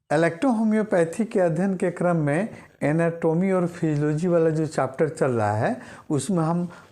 Electrohomoeopathy के अध्ययन के क्रम में एनाटॉमी और फिजियोलॉजी वाला जो चैप्टर चल रहा है उसमें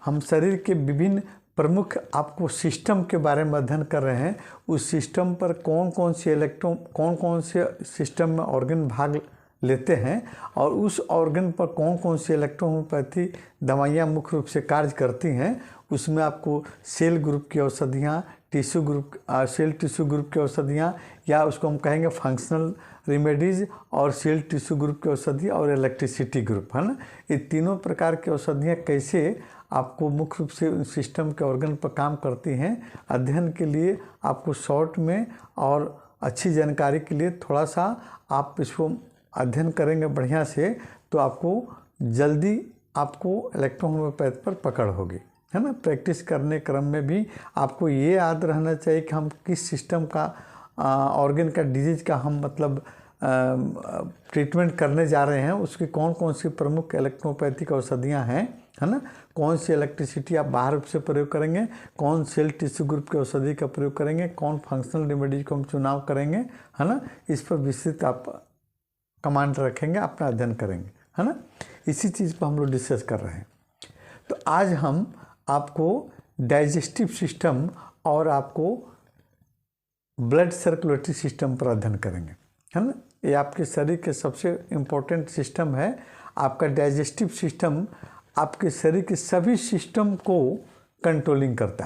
हम शरीर के विभिन्न प्रमुख आपको सिस्टम के बारे में अध्ययन कर रहे हैं। उस सिस्टम पर कौन कौन से सिस्टम में ऑर्गन भाग लेते हैं और उस ऑर्गन पर कौन कौन सी इलेक्ट्रोहोम्योपैथी दवाइयाँ मुख्य रूप से कार्य करती हैं। उसमें आपको सेल ग्रुप की औषधियाँ, सेल टिश्यू ग्रुप की औषधियाँ, या उसको हम कहेंगे फंक्शनल रेमेडीज़, और सेल टिश्यू ग्रुप की औषधि और इलेक्ट्रिसिटी ग्रुप, है ना। ये तीनों प्रकार की औषधियाँ कैसे आपको मुख्य रूप से सिस्टम के ऑर्गन पर काम करती हैं, अध्ययन के लिए आपको शॉर्ट में और अच्छी जानकारी के लिए थोड़ा सा आप इसको अध्ययन करेंगे बढ़िया से, तो आपको जल्दी आपको इलेक्ट्रोहोम्योपैथ पर पकड़ होगी, है ना। प्रैक्टिस करने क्रम में भी आपको ये याद रहना चाहिए कि हम किस सिस्टम का ऑर्गन का डिजीज का हम मतलब ट्रीटमेंट करने जा रहे हैं, उसकी कौन कौन सी प्रमुख इलेक्ट्रोपैथिक औषधियाँ हैं, है ना। कौन सी इलेक्ट्रिसिटी आप बाहर से प्रयोग करेंगे, कौन सेल टिश्यू ग्रुप की औषधि का प्रयोग करेंगे, कौन फंक्शनल रेमेडीज को हम चुनाव करेंगे, है ना। इस पर विस्तृत आप कमांड रखेंगे, अपना अध्ययन करेंगे, है ना। इसी चीज़ पर हम लोग डिस्कस कर रहे हैं। तो आज हम आपको डाइजेस्टिव सिस्टम और आपको ब्लड सर्कुलेटरी सिस्टम पर अध्ययन करेंगे, है ना। ये आपके शरीर के सबसे इम्पोर्टेंट सिस्टम है। आपका डाइजेस्टिव सिस्टम आपके शरीर के सभी सिस्टम को कंट्रोलिंग करता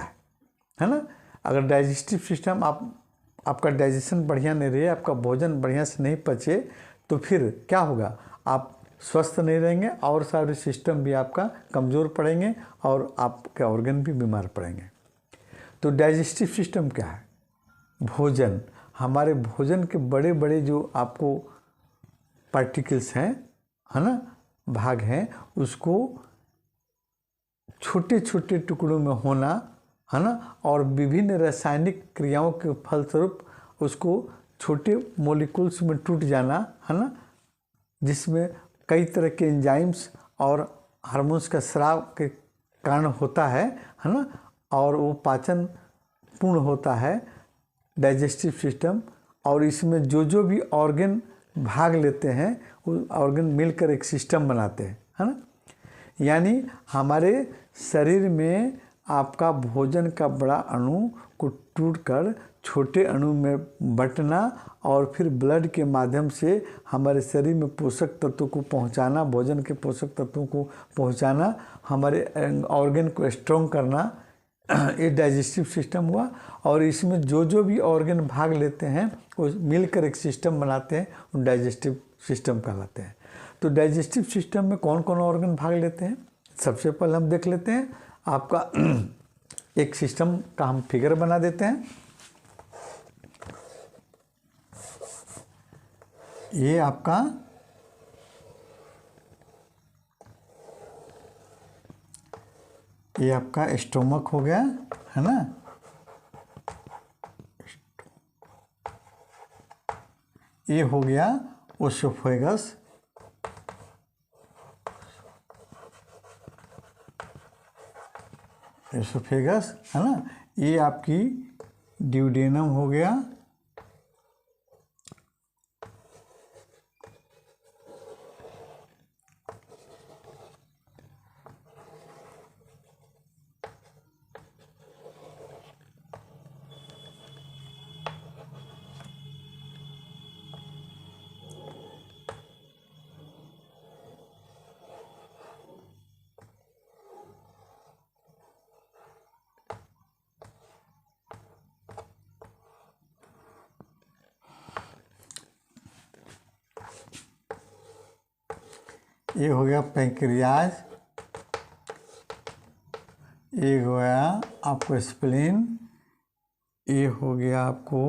है ना। अगर डाइजेस्टिव सिस्टम आपका डाइजेशन बढ़िया नहीं रहे, आपका भोजन बढ़िया से नहीं पचे, तो फिर क्या होगा, आप स्वस्थ नहीं रहेंगे और सारे सिस्टम भी आपका कमज़ोर पड़ेंगे और आपके ऑर्गन भी बीमार पड़ेंगे। तो डाइजेस्टिव सिस्टम क्या है? भोजन, हमारे भोजन के बड़े बड़े जो आपको पार्टिकल्स हैं, है ना, भाग हैं, उसको छोटे छोटे टुकड़ों में होना, है ना, और विभिन्न रासायनिक क्रियाओं के फलस्वरूप उसको छोटे मॉलिक्यूल्स में टूट जाना, है ना, जिसमें कई तरह के एंजाइम्स और हार्मोन्स का स्राव के कारण होता है ना, और वो पाचन पूर्ण होता है डाइजेस्टिव सिस्टम। और इसमें जो भी ऑर्गन भाग लेते हैं वो ऑर्गन मिलकर एक सिस्टम बनाते हैं, है ना। यानी हमारे शरीर में आपका भोजन का बड़ा अणु को टूटकर छोटे अणु में बंटना और फिर ब्लड के माध्यम से हमारे शरीर में पोषक तत्वों को पहुंचाना, भोजन के पोषक तत्वों को पहुंचाना, हमारे ऑर्गन को स्ट्रॉन्ग करना, ये डाइजेस्टिव सिस्टम हुआ। और इसमें जो भी ऑर्गन भाग लेते हैं वो मिलकर एक सिस्टम बनाते हैं, वो डाइजेस्टिव सिस्टम कहलाते हैं। तो डाइजेस्टिव सिस्टम में कौन कौन ऑर्गन भाग लेते हैं, सबसे पहले हम देख लेते हैं। आपका एक सिस्टम का हम फिगर बना देते हैं। ये आपका स्टोमक हो गया, है ना। ये हो गया ओसोफेगस, है ना। ये आपकी ड्यूडेनम हो गया, ये हो गया पैंक्रियाज, ये हो गया आपको स्प्लीन, ये हो गया आपको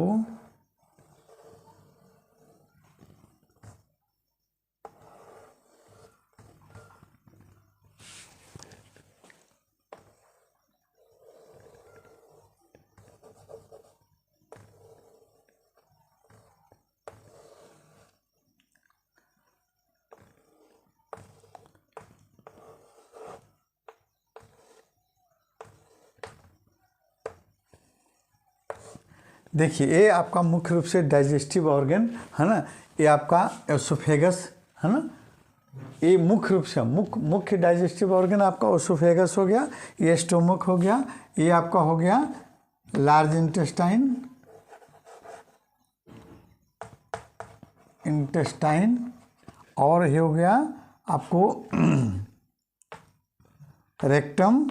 देखिए ये आपका मुख्य रूप से डाइजेस्टिव ऑर्गन है ना, ये आपका एसोफेगस है ना, ये मुख्य रूप से मुख्य डाइजेस्टिव ऑर्गन आपका ओसोफेगस हो गया, ये स्टोमक हो गया, ये आपका हो गया लार्ज इंटेस्टाइन और ये हो गया आपको रेक्टम,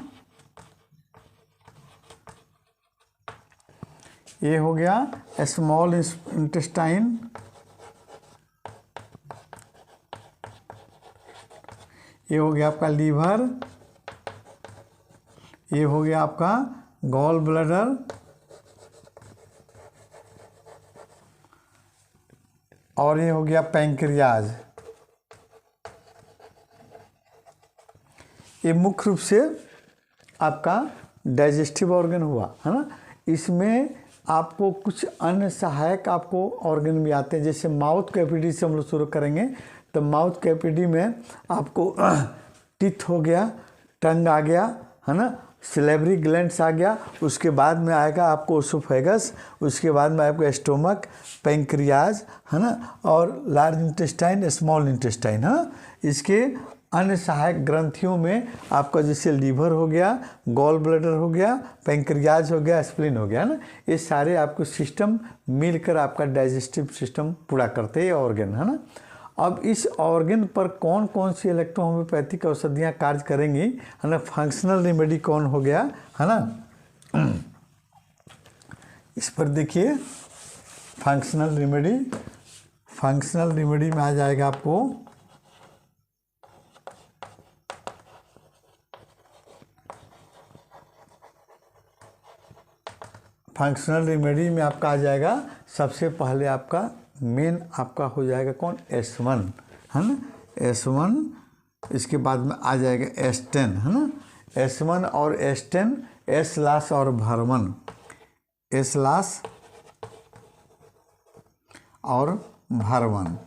ये हो गया स्मॉल इंटेस्टाइन, ये हो गया आपका लीवर, ये हो गया आपका गॉल ब्लैडर, और ये हो गया पैंक्रियाज। ये मुख्य रूप से आपका डाइजेस्टिव ऑर्गन हुआ है ना। इसमें आपको कुछ अन्य सहायक आपको ऑर्गन भी आते हैं, जैसे माउथ कैविटी से हम लोग शुरू करेंगे। तो माउथ कैविटी में आपको टीथ हो गया, टंग आ गया है ना, सिलेवरी ग्लैंड्स आ गया, उसके बाद में आएगा आपको ओसोफेगस, उसके बाद में आपको स्टोमक, पैंक्रियाज है ना, और लार्ज इंटेस्टाइन, स्मॉल इंटेस्टाइन है ना। इसके अन्य सहायक ग्रंथियों में आपका जैसे लीवर हो गया, गॉल ब्लैडर हो गया, पैंक्रियाज हो गया, स्प्लीन हो गया ना, ये सारे आपको सिस्टम मिलकर आपका डाइजेस्टिव सिस्टम पूरा करते हैं ऑर्गन है ना। अब इस ऑर्गन पर कौन कौन सी इलेक्ट्रोहोम्योपैथिक औषधियाँ कार्य करेंगी है ना। फंक्शनल रेमेडी कौन हो गया है ना, इस पर देखिए फंक्शनल रेमेडी में आ जाएगा आपको फंक्शनल रेमेडी में आपका आ जाएगा सबसे पहले आपका मेन आपका हो जाएगा कौन, S1 है ना, S1, इसके बाद में आ जाएगा S10 है ना। S1 और S10, एसलास और भरमन, एसलास और भरमन,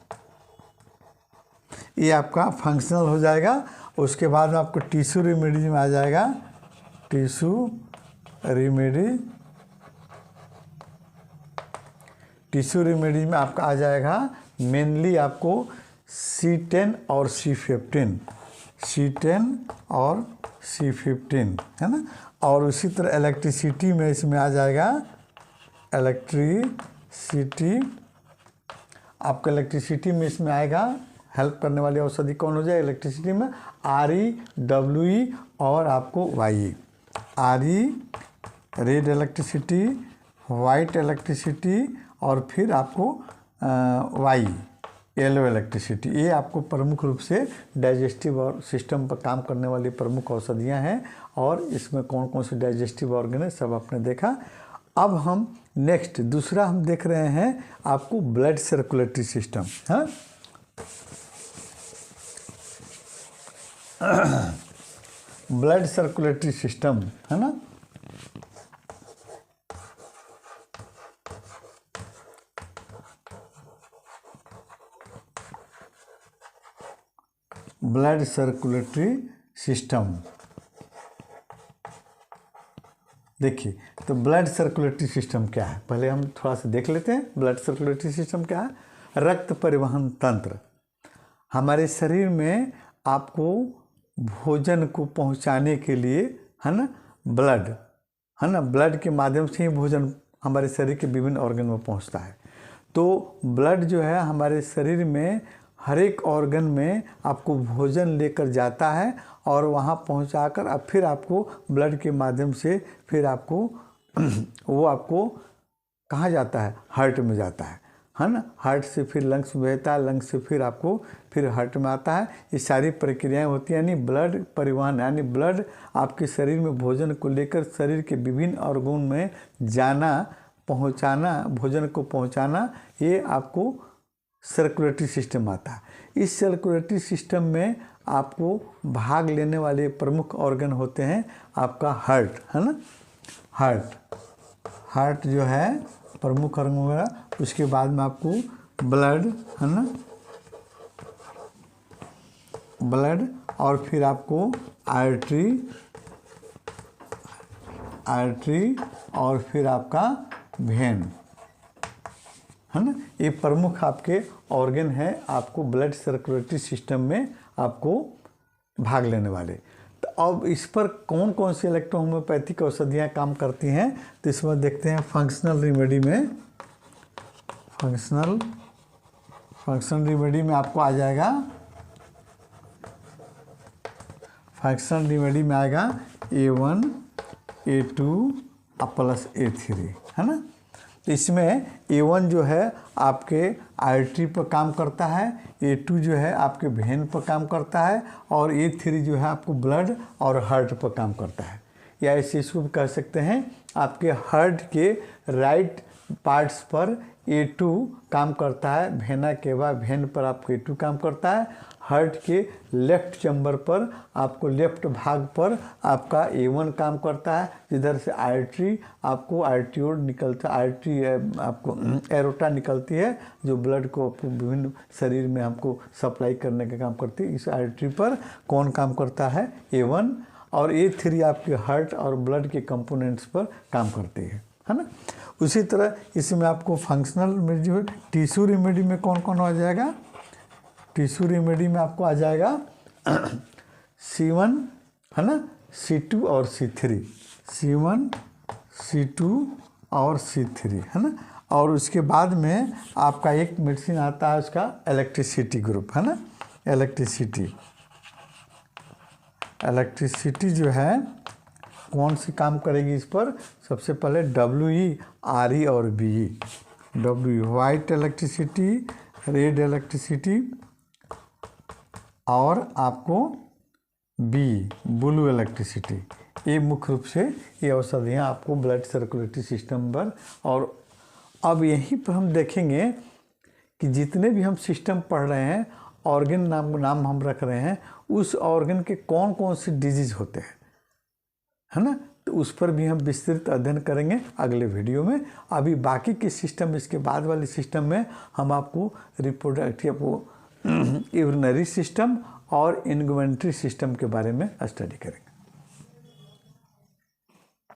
ये आपका फंक्शनल हो जाएगा। उसके बाद में आपको टिश्यू रेमेडी में आ जाएगा टिश्यू रेमेडी में आपका आ जाएगा मेनली आपको C10 और C15, C10 और C15 है ना। और उसी तरह इलेक्ट्रिसिटी में इसमें आ जाएगा आपका इलेक्ट्रिसिटी में इसमें आएगा हेल्प करने वाली औषधि कौन हो जाए इलेक्ट्रिसिटी में, RE, WE और आपको YE। RE red electricity, white electricity और फिर आपको YE येलो इलेक्ट्रिसिटी। ये आपको प्रमुख रूप से डाइजेस्टिव और सिस्टम पर काम करने वाली प्रमुख औषधियाँ हैं। और इसमें कौन कौन से डाइजेस्टिव ऑर्गन है सब आपने देखा। अब हम नेक्स्ट दूसरा हम देख रहे हैं आपको ब्लड सर्कुलेटरी सिस्टम है। ब्लड सर्कुलेटरी सिस्टम है ना। ब्लड सर्कुलेटरी सिस्टम देखिए, तो ब्लड सर्कुलेटरी सिस्टम क्या है पहले हम थोड़ा सा देख लेते हैं। ब्लड सर्कुलेटरी सिस्टम क्या है? रक्त परिवहन तंत्र। हमारे शरीर में आपको भोजन को पहुंचाने के लिए है ना ब्लड है ना, ब्लड के माध्यम से ही भोजन हमारे शरीर के विभिन्न ऑर्गन में पहुंचता है। तो ब्लड जो है हमारे शरीर में हर एक ऑर्गन में आपको भोजन लेकर जाता है और वहाँ पहुँचाकर अब फिर आपको ब्लड के माध्यम से फिर आपको वो आपको कहाँ जाता है, हार्ट में जाता है ना। हार्ट से फिर लंग्स में बहता है, लंग्स से फिर आपको फिर हार्ट में आता है। ये सारी प्रक्रियाएं होती हैं, यानी ब्लड परिवहन, यानी ब्लड आपके शरीर में भोजन को लेकर शरीर के विभिन्न ऑर्गन में जाना, पहुंचाना, भोजन को पहुंचाना, ये आपको सर्कुलेटरी सिस्टम आता है। इस सर्कुलेटरी सिस्टम में आपको भाग लेने वाले प्रमुख ऑर्गन होते हैं आपका हार्ट है ना। हार्ट जो है प्रमुख ऑर्गन वगैरह। उसके बाद में आपको ब्लड है ना, ब्लड, और फिर आपको आर्टरी और फिर आपका वेन है ना। ये प्रमुख आपके ऑर्गन है आपको ब्लड सर्कुलेटरी सिस्टम में आपको भाग लेने वाले। तो अब इस पर कौन कौन सी इलेक्ट्रोहोम्योपैथिक औषधियाँ काम करती हैं, तो इसमें देखते हैं फंक्शनल रेमेडी में। फंक्शनल रेमेडी में आपको आ जाएगा, फंक्शनल रेमेडी में आएगा A1 A2 प्लस A3, है ना। तो इसमें A1 जो है आपके आर्टरी पर काम करता है, A2 जो है आपके वेन पर काम करता है, और A3 जो है आपको ब्लड और हार्ट पर काम करता है। या ऐसे इसको भी कह सकते हैं आपके हार्ट के राइट पार्ट्स पर A2 काम करता है, वेना के बाद वेन पर आपको A2 काम करता है, हार्ट के लेफ्ट चैम्बर पर आपको लेफ्ट भाग पर आपका A1 काम करता है, जिधर से आर्टरी आपको आर्टियोड निकलता, आर्टरी आपको एरोटा निकलती है जो ब्लड को विभिन्न शरीर में हमको सप्लाई करने का काम करती है। इस आर्टरी पर कौन काम करता है, A1, और A3 आपके हार्ट और ब्लड के कंपोनेंट्स पर काम करती है ना। उसी तरह इसमें आपको फंक्शनल में जो टिश्यू रेमेडी में कौन कौन आ जाएगा, टिश्यू रेमेडी में आपको आ जाएगा C1, है ना, C2 और C3, C1 C2 और C3, है ना। और उसके बाद में आपका एक मेडिसिन आता है उसका इलेक्ट्रिसिटी ग्रुप, है ना। इलेक्ट्रिसिटी जो है कौन सी काम करेगी इस पर, सबसे पहले WE, RE और BE। WE white electricity, red electricity, और आपको ब्लू इलेक्ट्रिसिटी। ये मुख्य रूप से ये औषधियाँ आपको ब्लड सर्कुलेटरी सिस्टम पर। और अब यहीं पर हम देखेंगे कि जितने भी हम सिस्टम पढ़ रहे हैं, ऑर्गन नाम हम रख रहे हैं, उस ऑर्गन के कौन कौन से डिजीज होते हैं, है ना। तो उस पर भी हम विस्तृत अध्ययन करेंगे अगले वीडियो में। अभी बाकी के सिस्टम, इसके बाद वाले सिस्टम में हम आपको रिप्रोडक्टिव यूरिनरी सिस्टम और इन्गुमेंट्री सिस्टम के बारे में स्टडी करेंगे।